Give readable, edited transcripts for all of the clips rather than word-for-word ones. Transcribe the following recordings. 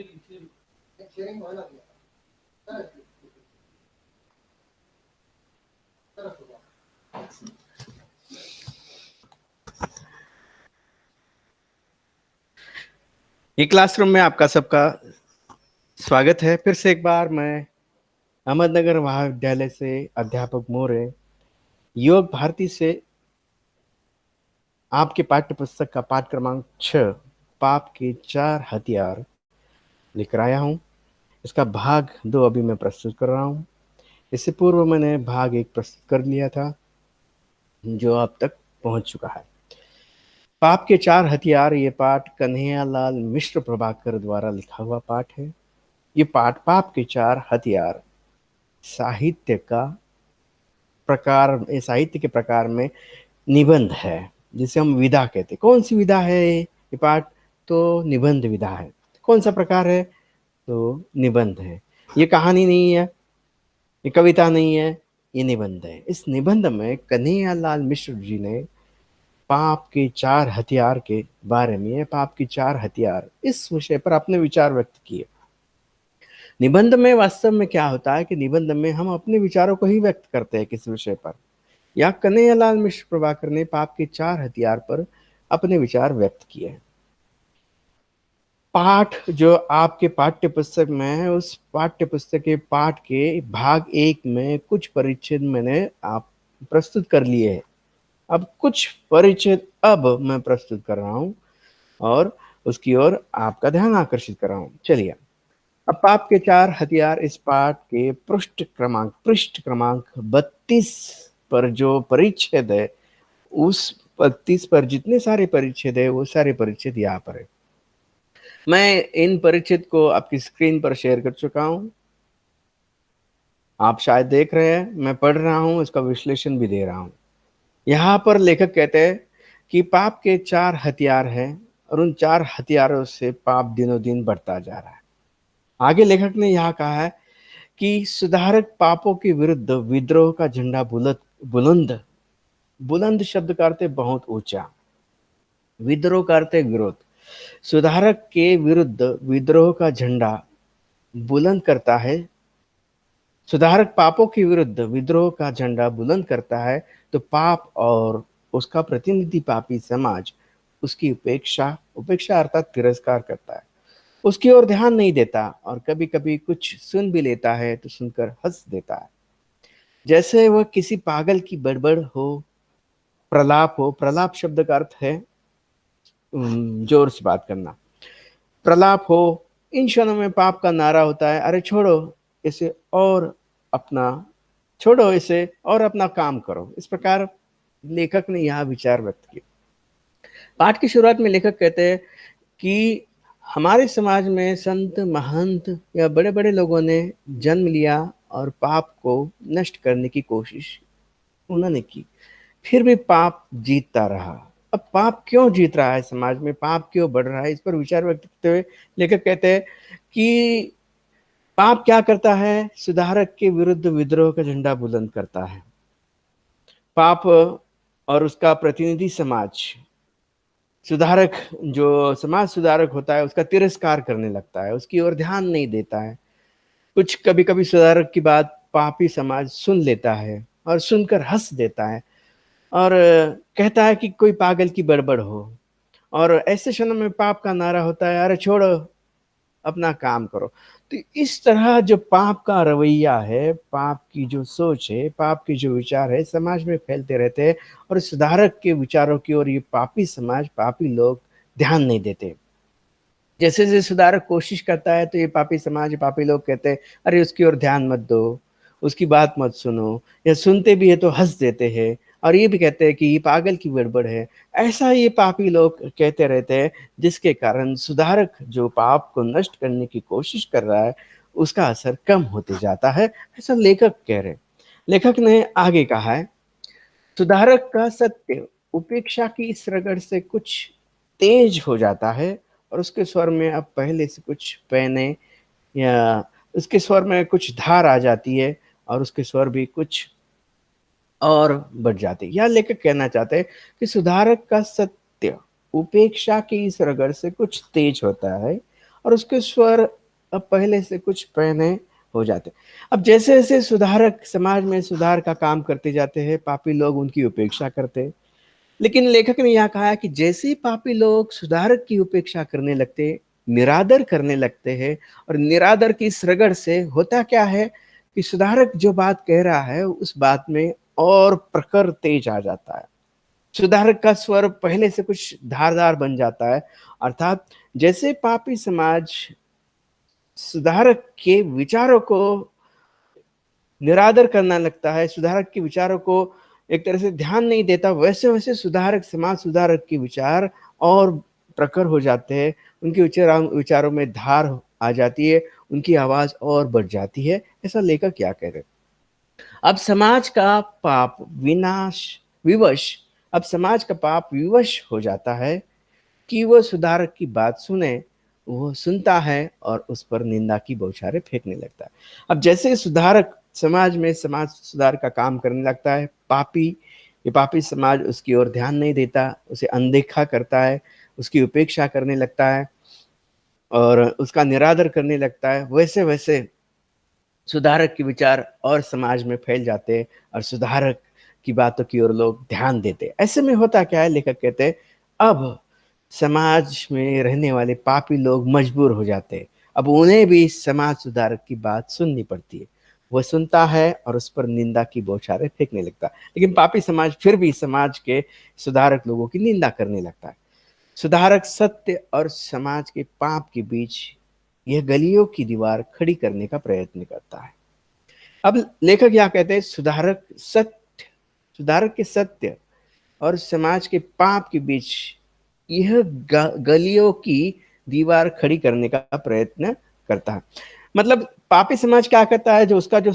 ये क्लासरूम में आपका सबका स्वागत है। फिर से एक बार मैं अहमदनगर महाविद्यालय से अध्यापक मोरे योग भारती से आपके पाठ्य पुस्तक का पाठ क्रमांक 6 पाप के 4 हथियार लेकर आया हूँ। इसका भाग 2 अभी मैं प्रस्तुत कर रहा हूँ। इससे पूर्व मैंने भाग 1 प्रस्तुत कर लिया था जो अब तक पहुंच चुका है। पाप के 4 हथियार, ये पाठ कन्हैयालाल मिश्र प्रभाकर द्वारा लिखा हुआ पाठ है। ये पाठ पाप के 4 हथियार साहित्य का प्रकार, साहित्य के प्रकार में निबंध है, जिसे हम विधा कहते हैं। कौन सी विधा है ये पाठ? तो निबंध विधा है। कौन सा प्रकार है? तो निबंध है। ये कहानी नहीं है, ये कविता नहीं है, ये निबंध है। इस निबंध में कन्हैयालाल मिश्र जी ने पाप के 4 हथियार के बारे में, पाप के 4 हथियार, इस विषय पर अपने विचार व्यक्त किए। निबंध में वास्तव में क्या होता है कि निबंध में हम अपने विचारों को ही व्यक्त करते हैं किसी विषय पर। या कन्हैयालाल मिश्र प्रभाकर ने पाप के 4 हथियार पर अपने विचार व्यक्त किए। पाठ जो आपके पाठ्य पुस्तक में है, उस पाठ्य पुस्तक के पाठ के भाग 1 में कुछ परिच्छेद मैंने आप प्रस्तुत कर लिए हैं। अब कुछ परिच्छेद अब मैं प्रस्तुत कर रहा हूं और उसकी ओर आपका ध्यान आकर्षित कर रहा हूं। चलिए, अब पाप के 4 हथियार इस पाठ के पृष्ठ क्रमांक 32 पर जो परिच्छेद है, उस 32 पर जितने सारे परिच्छेद है वो सारे परिच्छेद यहाँ पर है। मैं इन परिच्छेद को आपकी स्क्रीन पर शेयर कर चुका हूं, आप शायद देख रहे हैं। मैं पढ़ रहा हूं, इसका विश्लेषण भी दे रहा हूं। यहाँ पर लेखक कहते हैं कि पाप के 4 हथियार हैं और उन 4 हथियारों से पाप दिनों दिन बढ़ता जा रहा है। आगे लेखक ने यहाँ कहा है कि सुधारक पापों के विरुद्ध विद्रोह का झंडा बुलंद बुलंद शब्द का अर्थ है बहुत ऊंचा, विद्रोह का अर्थ है विरोध। सुधारक के विरुद्ध विद्रोह का झंडा बुलंद करता है। सुधारक पापों के विरुद्ध विद्रोह का झंडा बुलंद करता है तो पाप और उसका प्रतिनिधि पापी समाज उसकी उपेक्षा अर्थात तिरस्कार करता है, उसकी ओर ध्यान नहीं देता और कभी कभी कुछ सुन भी लेता है तो सुनकर हंस देता है, जैसे वह किसी पागल की बड़बड़ हो, प्रलाप हो। प्रलाप शब्द का अर्थ है जोर से बात करना। प्रलाप हो, इन क्षणों में पाप का नारा होता है, अरे इसे और अपना छोड़ो इसे और अपना काम करो। इस प्रकार लेखक ने यहाँ विचार व्यक्त किया। पाठ की शुरुआत में लेखक कहते हैं कि हमारे समाज में संत महंत या बड़े बड़े लोगों ने जन्म लिया और पाप को नष्ट करने की कोशिश उन्होंने की, फिर भी पाप जीतता रहा। अब पाप क्यों जीत रहा है, समाज में पाप क्यों बढ़ रहा है, इस पर विचार व्यक्त करते हुए लेखक कहते हैं कि पाप क्या करता है? सुधारक के विरुद्ध विद्रोह का झंडा बुलंद करता है। पाप और उसका प्रतिनिधि समाज, सुधारक जो समाज सुधारक होता है उसका तिरस्कार करने लगता है, उसकी ओर ध्यान नहीं देता है। कुछ कभी कभी सुधारक की बात पापी समाज सुन लेता है और सुनकर हंस देता है और कहता है कि कोई पागल की बड़बड़ हो। और ऐसे क्षणों में पाप का नारा होता है, अरे छोड़ो अपना काम करो। तो इस तरह जो पाप का रवैया है, पाप की जो सोच है, पाप की जो विचार है, समाज में फैलते रहते हैं और सुधारक के विचारों की ओर ये पापी समाज, पापी लोग ध्यान नहीं देते। जैसे जैसे सुधारक कोशिश करता है तो ये पापी समाज, पापी लोग कहते हैं अरे उसकी ओर ध्यान मत दो, उसकी बात मत सुनो, या सुनते भी है तो हंस देते हैं और ये भी कहते हैं कि ये पागल की गड़बड़ है। ऐसा ये पापी लोग कहते रहते हैं, जिसके कारण सुधारक जो पाप को नष्ट करने की कोशिश कर रहा है उसका असर कम होते जाता है, ऐसा लेखक कह रहे हैं। लेखक ने आगे कहा है, सुधारक का सत्य उपेक्षा की इस रगड़ से कुछ तेज हो जाता है और उसके स्वर में अब पहले से कुछ पहने, या उसके स्वर में कुछ धार आ जाती है और उसके स्वर भी कुछ और बढ़ जाते हैं। यह लेखक कहना चाहते हैं कि सुधारक का सत्य उपेक्षा की इस रगड़ से कुछ तेज होता है और उसके स्वर अब पहले से कुछ पहने हो जाते। अब जैसे-जैसे सुधारक समाज में सुधार का काम करते जाते हैं, पापी लोग उनकी उपेक्षा करते हैं। लेकिन लेखक ने यहाँ कहा है कि जैसे ही पापी लोग सुधारक की उपेक्षा करने लगते, निरादर करने लगते हैं और निरादर की इस रगड़ से होता क्या है कि सुधारक जो बात कह रहा है, उस बात में और प्रखर तेज आ जाता है। सुधारक का स्वर पहले से कुछ धारदार बन जाता है, अर्थात जैसे पापी समाज सुधारक के विचारों को निरादर करना लगता है, सुधारक के विचारों को एक तरह से ध्यान नहीं देता, वैसे-वैसे सुधारक समाज सुधारक के विचार और प्रखर हो जाते हैं, उनके विचारों में धार आ जाती है, उनकी आवाज़ और बढ़ जाती है। ऐसा लेखक क्या कह रहे हैं? अब समाज का पाप विनाश विवश अब समाज का पाप विवश हो जाता है कि वो सुधारक की बात सुने, वो सुनता है और उस पर निंदा की बौछारें फेंकने लगता है। अब जैसे सुधारक समाज में समाज सुधार का काम करने लगता है, ये पापी समाज उसकी ओर ध्यान नहीं देता, उसे अनदेखा करता है, उसकी उपेक्षा करने लगता है और उसका निरादर करने लगता है। वैसे-वैसे सुधारक के विचार और समाज में फैल जाते हैं और सुधारक की बातों की ओर लोग ध्यान देते हैं। ऐसे में होता क्या है, लेखक कहते हैं, अब समाज में रहने वाले पापी लोग मजबूर हो जाते हैं। अब उन्हें भी समाज सुधारक की बात सुननी पड़ती है। वो सुनता है और उस पर निंदा की बौछारें फेंकने लगता है। लेकिन पापी समाज फिर भी समाज के सुधारक लोगों की निंदा करने लगता है। सुधारक सत्य और समाज के पाप के बीच यह गलियों की दीवार खड़ी करने का प्रयत्न करता है। अब लेखक क्या कहते हैं, सुधारक के सत्य और समाज के पाप के बीच यह गलियों की दीवार खड़ी करने का प्रयत्न करता है। मतलब पापी समाज क्या करता है, जो उसका जो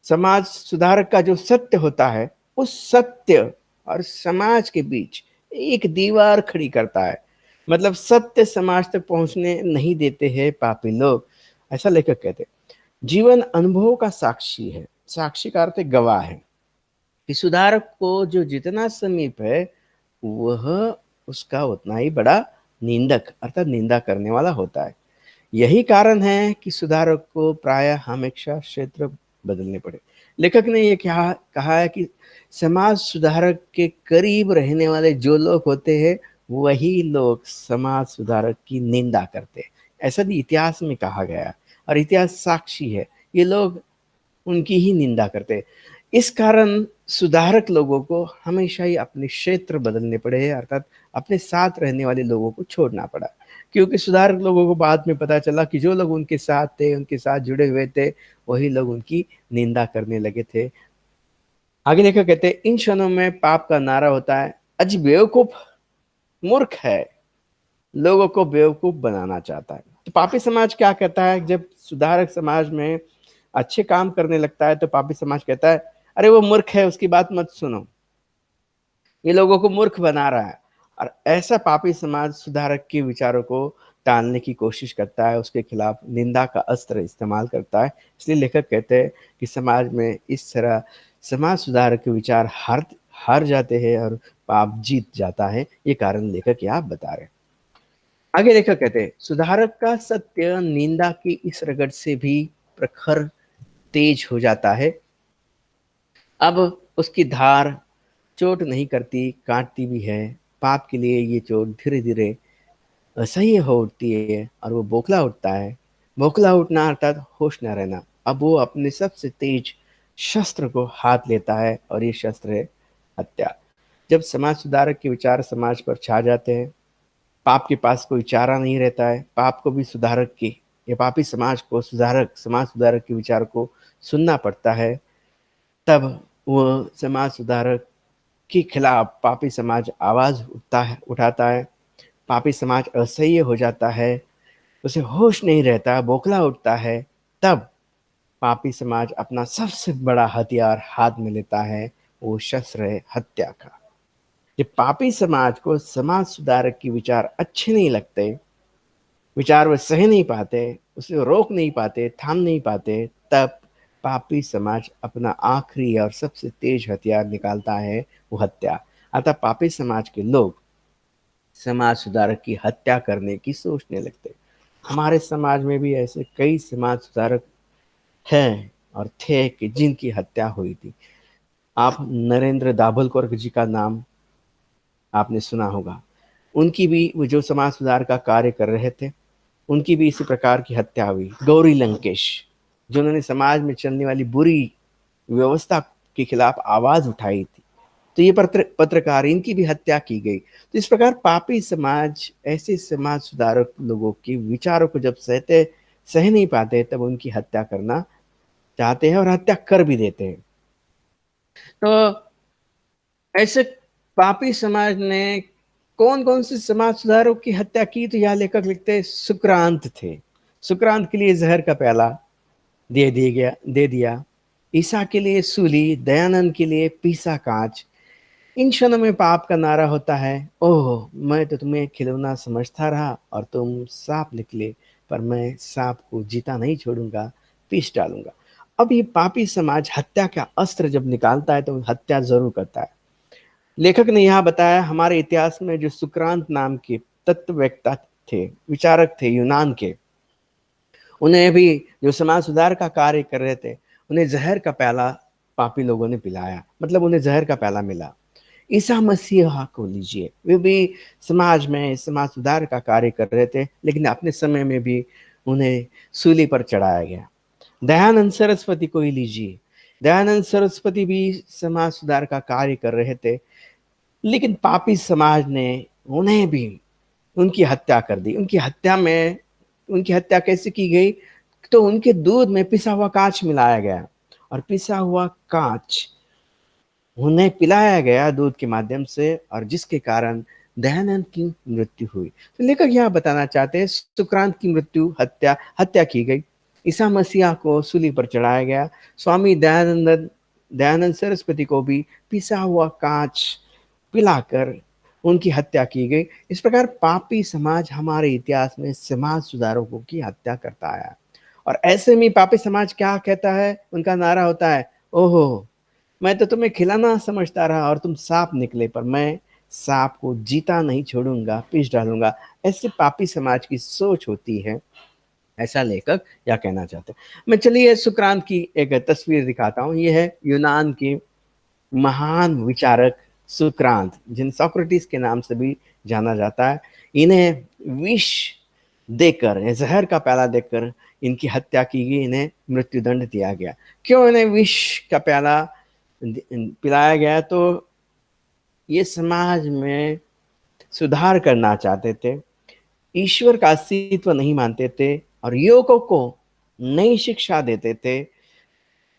समाज सुधारक का जो सत्य होता है, उस सत्य और समाज के बीच एक दीवार खड़ी करता है। मतलब सत्य समाज तक पहुंचने नहीं देते हैं पापी लोग। ऐसा लेखक कहते हैं। जीवन अनुभवों का साक्षी है। साक्षी का अर्थ है गवाह है कि सुधारक को जो जितना समीप है, वह उसका उतना ही बड़ा निंदक अर्थात निंदा करने वाला होता है। यही कारण है कि सुधारक को प्रायः हमेशा क्षेत्र बदलने पड़े। लेखक ने ये क्या कहा है कि समाज सुधारक के करीब रहने वाले जो लोग होते हैं, वही लोग समाज सुधारक की निंदा करते हैं। ऐसा भी इतिहास में कहा गया है और इतिहास साक्षी है। ये लोग उनकी ही निंदा करते हैं। इस कारण सुधारक लोगों को हमेशा ही अपने क्षेत्र बदलने पड़े हैं, अर्थात अपने साथ रहने वाले लोगों को छोड़ना पड़ा। क्योंकि सुधारक लोगों को बाद में पता चला कि जो लोग उनके साथ थे, उनके साथ जुड़े हुए थे, वही लोग उनकी निंदा करने लगे थे। आगे लेखक कहते हैं, इन क्षणों में पाप का नारा होता है, अज बेवकूफ मूर्ख है, लोगों को बेवकूफ बनाना चाहता है। तो पापी समाज क्या कहता है, जब सुधारक समाज में अच्छे काम करने लगता है तो पापी समाज कहता है, अरे वो मूर्ख है, उसकी बात मत सुनो, ये लोगों को मूर्ख बना रहा है। और ऐसा पापी समाज सुधारक के विचारों को टालने की कोशिश करता है, उसके खिलाफ निंदा का अस्त्र इस्तेमाल करता है। इसलिए लेखक कहते हैं कि समाज में इस तरह समाज सुधारक के विचार हार हार जाते हैं और पाप जीत जाता है। ये कारण लेखक यहाँ बता रहे हैं। आगे लेखक कहते हैं, सुधारक का सत्य निंदा की इस रगड़ से भी प्रखर तेज हो जाता है। अब उसकी धार चोट नहीं करती, काटती भी है। पाप के लिए ये चोट धीरे-धीरे असह्य हो उठती है और वो बौखला उठता है। बौखला उठना अर्थात होश न रहना। अब वो अपने सबसे तेज शस्त्र को हाथ लेता है और ये शस्त्र है हत्या। जब समाज सुधारक के विचार समाज पर छा जाते हैं, पाप के पास कोई चारा नहीं रहता है। पाप को भी सुधारक की या पापी समाज को समाज सुधारक के विचार को सुनना पड़ता है। तब वो समाज सुधारक के खिलाफ पापी समाज आवाज उठाता है। पापी समाज असह्य हो जाता है, उसे होश नहीं रहता, बौखला उठता है। तब पापी समाज अपना सबसे बड़ा हथियार हाथ में लेता है, वो शस्त्र है हत्या का। जब पापी समाज को समाज सुधारक के विचार अच्छे नहीं लगते, विचार वे सह नहीं पाते, उसे रोक नहीं पाते, थाम नहीं पाते, तब पापी समाज अपना आखिरी और सबसे तेज हथियार निकालता है, वो हत्या। अतः पापी समाज के लोग समाज सुधारक की हत्या करने की सोचने लगते। हमारे समाज में भी ऐसे कई समाज सुधारक हैं और थे कि जिनकी हत्या हुई थी। आप नरेंद्र दाभोलकर जी का नाम आपने सुना होगा। उनकी भी, वो जो समाज सुधार का कार्य कर रहे थे, उनकी भी इसी प्रकार की हत्या हुई। गौरी लंकेश, जिन्होंने समाज में चलने वाली बुरी व्यवस्था के खिलाफ आवाज उठाई थी, तो ये पत्रकार, इनकी भी हत्या की गई। तो इस प्रकार पापी समाज ऐसे समाज सुधारक लोगों के विचारों को जब सह नहीं पाते, तब उनकी हत्या करना चाहते हैं और हत्या कर भी देते हैं। तो ऐसे पापी समाज ने कौन कौन से समाज सुधारकों की हत्या की, तो यह लेखक लिखते हैं सुक्रांत थे। सुक्रांत के लिए जहर का प्याला दे दिया। ईसा के लिए सूली, दयानंद के लिए पीसा कांच। इन क्षणों में पाप का नारा होता है, ओह मैं तो तुम्हें खिलौना समझता रहा और तुम सांप निकले, पर मैं सांप को जीता नहीं छोड़ूंगा, पीस डालूंगा। अब ये पापी समाज हत्या का अस्त्र जब निकालता है तो हत्या जरूर करता है। लेखक ने यहाँ बताया, हमारे इतिहास में जो सुक्रांत नाम के तत्ववेत्ता थे, विचारक थे यूनान के, उन्हें भी, जो समाज सुधार का कार्य कर रहे थे, उन्हें जहर का प्याला पापी लोगों ने पिलाया, मतलब उन्हें जहर का प्याला मिला। ईसा मसीहा को लीजिए, वे भी समाज में समाज सुधार का कार्य कर रहे थे, लेकिन अपने समय में भी उन्हें सूली पर चढ़ाया गया। दयानंद सरस्वती को ही लीजिए, दयानंद सरस्वती भी समाज सुधार का कार्य कर रहे थे, लेकिन पापी समाज ने उन्हें भी, उनकी हत्या कर दी। उनकी हत्या कैसे की गई, तो उनके दूध में पिसा हुआ कांच मिलाया गया, और पिसा हुआ कांच उन्हें पिलाया गया दूध के माध्यम से, और जिसके कारण दयानंद की मृत्यु हुई। तो लेखक यहाँ बताना चाहते हैं, सुक्रांत की मृत्यु, हत्या की गई। ईसा मसीहा को सूली पर चढ़ाया गया। स्वामी दयानंद सरस्वती को भी पिसा हुआ कांच पिलाकर उनकी हत्या की गई। इस प्रकार पापी समाज हमारे इतिहास में समाज सुधारकों की हत्या करता आया। और ऐसे में पापी समाज क्या कहता है, उनका नारा होता है, ओहो मैं तो तुम्हें खिलाना समझता रहा और तुम सांप निकले, पर मैं सांप को जीता नहीं छोड़ूंगा, पीस डालूंगा। ऐसे पापी समाज की सोच होती है, ऐसा लेखक या कहना चाहते हैं। मैं चलिए सुक्रांत की एक तस्वीर दिखाता हूँ। ये है यूनान के महान विचारक सुक्रांत, जिन सोक्रेटिस के नाम से भी जाना जाता है। इन्हें विष देकर, जहर का प्याला देकर इनकी हत्या की गई, इन्हें मृत्युदंड दिया गया। क्यों इन्हें विष का प्याला पिलाया गया, तो ये समाज में सुधार करना चाहते थे, ईश्वर का अस्तित्व नहीं मानते थे और युवकों को नई शिक्षा देते थे।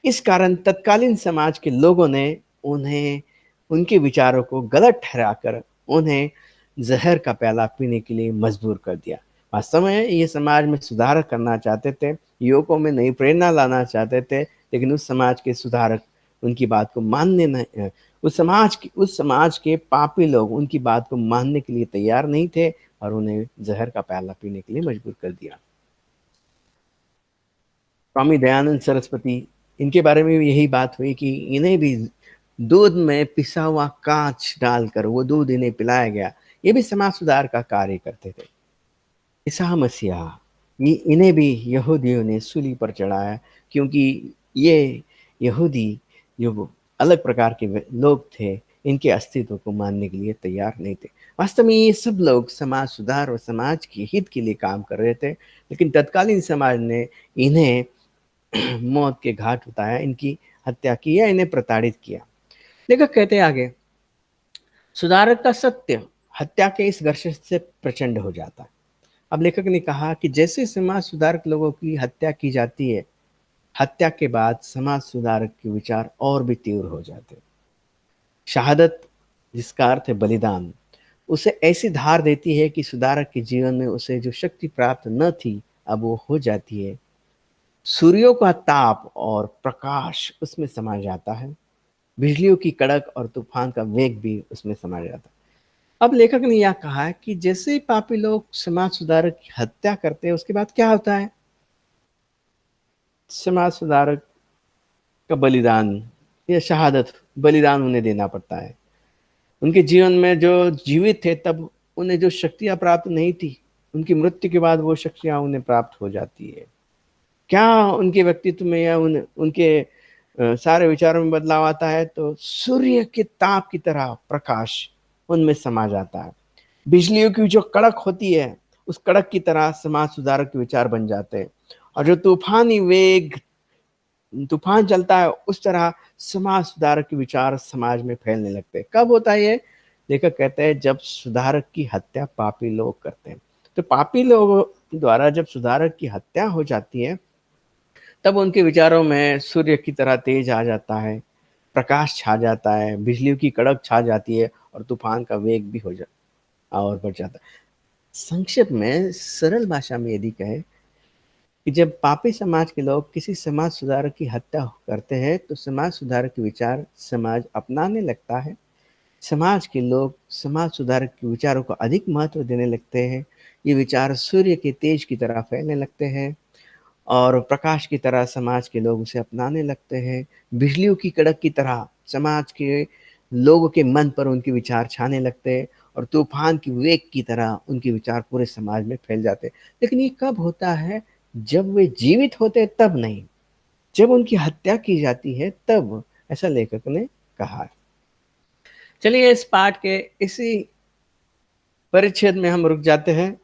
इस कारण तत्कालीन समाज के लोगों ने उन्हें, उनके विचारों को गलत ठहराकर उन्हें जहर का प्याला पीने के लिए मजबूर कर दिया। वास्तव में ये समाज में सुधार करना चाहते थे, युवकों में नई प्रेरणा लाना चाहते थे, लेकिन उस समाज के सुधारक उनकी बात को मानने नहीं, उस समाज के पापी लोग उनकी बात को मानने के लिए तैयार नहीं थे और उन्हें जहर का प्याला पीने के लिए मजबूर कर दिया। स्वामी दयानंद सरस्वती, इनके बारे में भी यही बात हुई कि इन्हें भी दूध में पिसा हुआ कांच डालकर वो दूध इन्हें पिलाया गया। ये भी समाज सुधार का कार्य करते थे। ईसा मसीहा, ये इन्हें भी यहूदियों ने सूली पर चढ़ाया, क्योंकि ये यहूदी जो अलग प्रकार के लोग थे, इनके अस्तित्व को मानने के लिए तैयार नहीं थे। वास्तव में ये सब लोग समाज सुधार और समाज के हित के लिए काम कर रहे थे, लेकिन तत्कालीन समाज ने इन्हें मौत के घाट उतारा, इनकी हत्या की या इन्हें प्रताड़ित किया। लेखक कहते हैं आगे, सुधारक का सत्य हत्या के इस घर्षण से प्रचंड हो जाता है। अब लेखक ने कहा कि जैसे समाज सुधारक लोगों की हत्या की जाती है, हत्या के बाद समाज सुधारक के विचार और भी तीव्र हो जाते हैं। शहादत, जिसका अर्थ है बलिदान, उसे ऐसी धार देती है कि सुधारक के जीवन में उसे जो शक्ति प्राप्त न थी, अब वो हो जाती है। सूर्यों का ताप और प्रकाश उसमें समा जाता है, बिजलियों की कड़क और तूफान का वेग भी उसमें समा जाता है। अब लेखक ने यह कहा है कि जैसे ही पापी लोग समाज सुधारक की हत्या करते हैं, उसके बाद क्या होता है, समाज सुधारक का बलिदान या शहादत, बलिदान उन्हें देना पड़ता है। उनके जीवन में जो जीवित थे, तब उन्हें जो शक्तियां प्राप्त नहीं थी, उनकी मृत्यु के बाद वो शक्तियां उन्हें प्राप्त हो जाती है। क्या उनके व्यक्तित्व में या उनके सारे विचारों में बदलाव आता है? तो सूर्य के ताप की तरह प्रकाश उनमें समा जाता है। बिजलियों की जो कड़क होती है, उस कड़क की तरह समाज सुधारक के विचार बन जाते हैं। और जो तूफान चलता है, उस तरह समाज सुधारक के विचार समाज में फैलने लगते हैं। कब होता है ये? लेखक कहते हैं जब सुधारक की हत्या पापी लोग करते हैं। तो पापी लोगों द्वारा जब सुधारक की हत्या हो जाती है, तब उनके विचारों में सूर्य की तरह तेज आ जाता है, प्रकाश छा जाता है, बिजलियों की कड़क छा जाती है और तूफान का वेग भी हो जाता और बढ़ जाता है। संक्षिप्त में सरल भाषा में यदि कहे कि जब पापी समाज के लोग किसी समाज सुधारक की हत्या करते हैं, तो समाज सुधारक के विचार समाज अपनाने लगता है। समाज के लोग समाज सुधारक के विचारों को अधिक महत्व देने लगते हैं। ये विचार सूर्य के तेज की तरह फैलने लगते हैं और प्रकाश की तरह समाज के लोग उसे अपनाने लगते हैं। बिजलियों की कड़क की तरह समाज के लोगों के मन पर उनके विचार छाने लगते हैं और तूफान की वेग की तरह उनके विचार पूरे समाज में फैल जाते हैं। लेकिन ये कब होता है? जब वे जीवित होते हैं तब नहीं, जब उनकी हत्या की जाती है तब, ऐसा लेखक ने कहा है। चलिए इस पाठ के इसी परिच्छेद में हम रुक जाते हैं।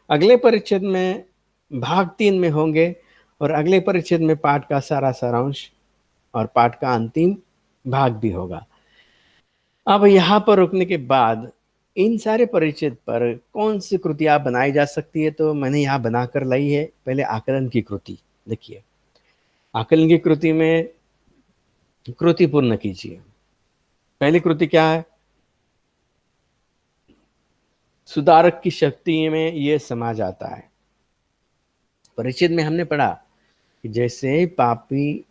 अगले परिच्छेद में भाग 3 में होंगे और अगले परिच्छेद में पाठ का सारा सारांश और पाठ का अंतिम भाग भी होगा। अब यहाँ पर रुकने के बाद इन सारे परिच्छेद पर कौन सी कृतियाँ बनाई जा सकती है, तो मैंने यहाँ बनाकर लाई है। पहले आकलन की कृति देखिए। आकलन की कृति में कृति पूर्ण कीजिए। पहली कृति क्या है? सुधारक की शक्ति में ये समा जाता है। परिच्छेद में हमने पढ़ा कि जैसे पापी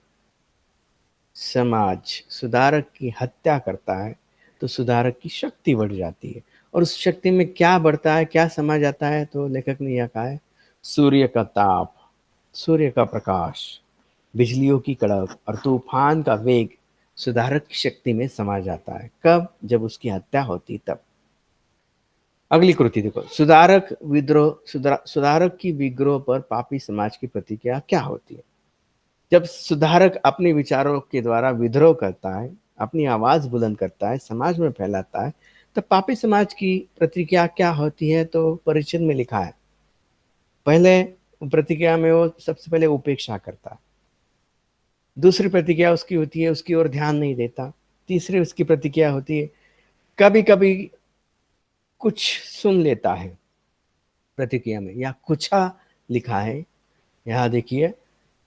समाज सुधारक की हत्या करता है, तो सुधारक की शक्ति बढ़ जाती है। और उस शक्ति में क्या बढ़ता है, क्या समा जाता है? तो लेखक ने यह कहा है, सूर्य का ताप, सूर्य का प्रकाश, बिजलियों की कड़क और तूफान का वेग सुधारक की शक्ति में समा जाता है। कब? जब उसकी हत्या होती तब। अगली कृति देखो, सुधारक की विग्रह पर पापी समाज की प्रतिक्रिया क्या होती है? जब सुधारक अपने विचारों के द्वारा विद्रोह करता है, अपनी आवाज बुलंद करता है, समाज में फैलाता है, तब पापी समाज की प्रतिक्रिया क्या होती है? तो परिच्छेद में लिखा है। पहले प्रतिक्रिया में वो सबसे पहले उपेक्षा करता है। दूसरी प्रतिक्रिया उसकी होती है उसकी ओर ध्यान नहीं देता। तीसरी उसकी प्रतिक्रिया होती है कभी कभी कुछ सुन लेता है प्रतिक्रिया में। या कुछा लिखा है, यहाँ देखिए,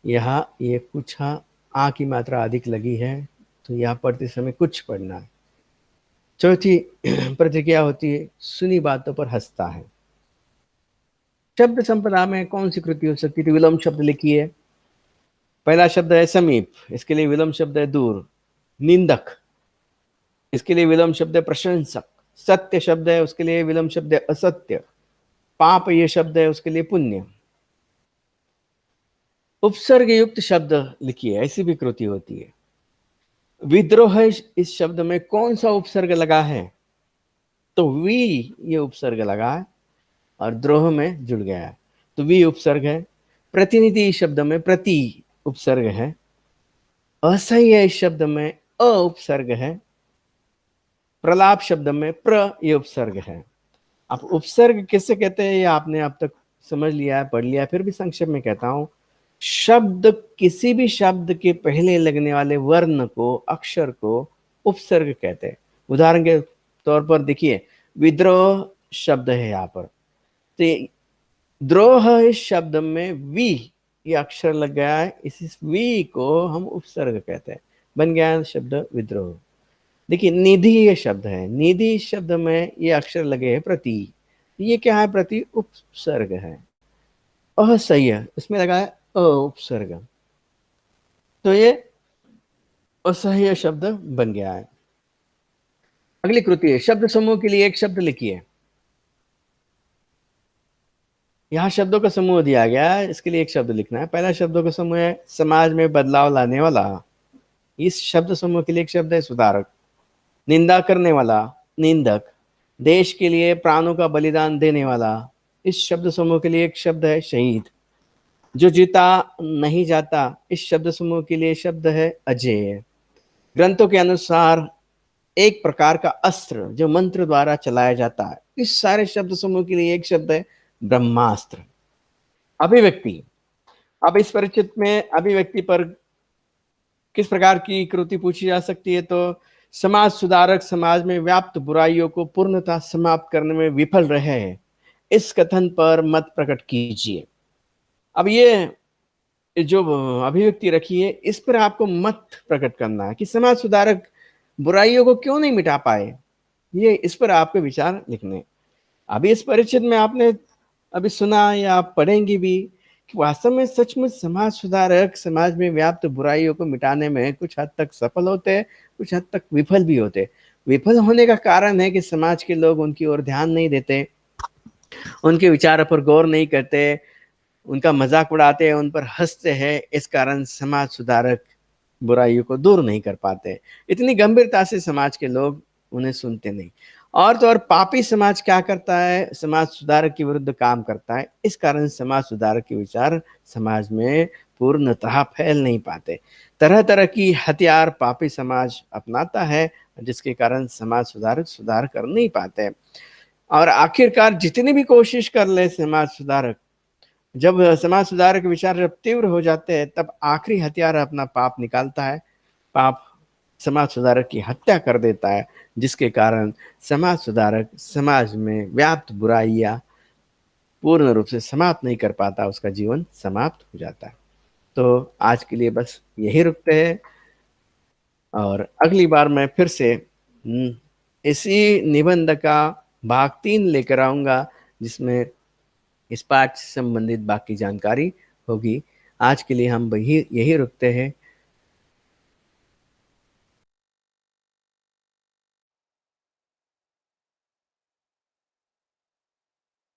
यहाँ ये कुछा आ की मात्रा अधिक लगी है, तो यहाँ पढ़ते समय कुछ पढ़ना है। चौथी प्रतिक्रिया होती है सुनी बातों पर हंसता है। शब्द संपदा में कौन सी कृति हो सकती थी? विलोम शब्द लिखिए। पहला शब्द है समीप, इसके लिए विलोम शब्द है दूर। निंदक, इसके लिए विलोम शब्द है प्रशंसक। सत्य शब्द है, उसके लिए विलोम शब्द है असत्य। पाप ये शब्द है, उसके लिए पुण्य। उपसर्ग युक्त शब्द लिखिए, ऐसी भी कृति होती है। विद्रोह, इस शब्द में कौन सा उपसर्ग लगा है? तो वी ये उपसर्ग लगा है और द्रोह में जुड़ गया है, तो वी उपसर्ग है। प्रतिनिधि इस शब्द में प्रति उपसर्ग है। असह्य इस शब्द में अ उपसर्ग है। प्रलाप शब्द में प्र ये उपसर्ग है। अब उपसर्ग किससे कहते हैं ये आपने अब तक समझ लिया है, पढ़ लिया है, फिर भी संक्षेप में कहता हूं। शब्द, किसी भी शब्द के पहले लगने वाले वर्ण को, अक्षर को उपसर्ग कहते हैं। उदाहरण के तौर पर देखिए, विद्रोह शब्द है यहाँ पर, तो द्रोह इस शब्द में वी ये अक्षर लग गया है, इस वी को हम उपसर्ग कहते हैं, बन गया शब्द विद्रोह। देखिए निधि ये शब्द है, निधि शब्द में ये अक्षर लगे हैं प्रति, ये क्या है? प्रति उपसर्ग है। असह्य, इसमें लगा है अ उपसर्ग, तो ये असह्य शब्द बन गया है। अगली कृति है शब्द समूह के लिए एक शब्द लिखिए। यहाँ शब्दों का समूह दिया गया है, इसके लिए एक शब्द लिखना है। पहला शब्दों का समूह है समाज में बदलाव लाने वाला। इस शब्द समूह के लिए एक शब्द है सुधारक। निंदा करने वाला, निंदक। देश के लिए प्राणों का बलिदान देने वाला। इस शब्द समूह के लिए एक शब्द है शहीद। जो जीता नहीं जाता, इस शब्द समूह के लिए शब्द है अजेय। ग्रंथों के अनुसार एक प्रकार का अस्त्र जो मंत्र द्वारा चलाया जाता है। इस सारे शब्द समूह के लिए एक शब्द है ब्रह्मास्त्र। अभिव्यक्ति। अब इस परिचित में अभिव्यक्ति पर किस प्रकार की कृति पूछी जा सकती है, तो समाज सुधारक समाज में व्याप्त बुराइयों को पूर्णतः समाप्त करने में विफल रहे हैं, इस कथन पर मत प्रकट कीजिए। अब ये जो अभिव्यक्ति रखी है, इस पर आपको मत प्रकट करना है कि समाज सुधारक बुराइयों को क्यों नहीं मिटा पाए। ये इस पर आपके विचार लिखने। अभी इस परिचित में आपने अभी सुना या आप पढ़ेंगे भी कि वास्तव में सचमुच समाज सुधारक समाज में व्याप्त बुराइयों को मिटाने में कुछ हद तक सफल होते हैं, कुछ हद तक विफल भी होते। विफल होने का कारण है कि समाज के लोग उनकी ओर ध्यान नहीं देते, उनके विचारों पर गौर नहीं करते, उनका मजाक उड़ाते हैं, उन पर हंसते हैं। इस कारण समाज सुधारक बुराइयों को दूर नहीं कर पाते। इतनी गंभीरता से समाज के लोग उन्हें सुनते नहीं। और तो और पापी समाज क्या करता है, समाज सुधारक के विरुद्ध काम करता है। इस कारण समाज सुधारक के विचार समाज में पूर्णतः फैल नहीं पाते। तरह तरह की हथियार पापी समाज अपनाता है, जिसके कारण समाज सुधारक सुधार कर नहीं पाते। और आखिरकार जितनी भी कोशिश कर ले समाज सुधारक, जब समाज सुधारक विचार जब तीव्र हो जाते हैं, तब आखिरी हथियार अपना पाप निकालता है। पाप समाज सुधारक की हत्या कर देता है, जिसके कारण समाज सुधारक समाज में व्याप्त बुराइयां पूर्ण रूप से समाप्त नहीं कर पाता, उसका जीवन समाप्त हो जाता है। तो आज के लिए बस यही रुकते हैं, और अगली बार मैं फिर से इसी निबंध का भाग 3 लेकर आऊंगा, जिसमें इस पाठ से संबंधित बाकी जानकारी होगी। आज के लिए हम यही रुकते हैं।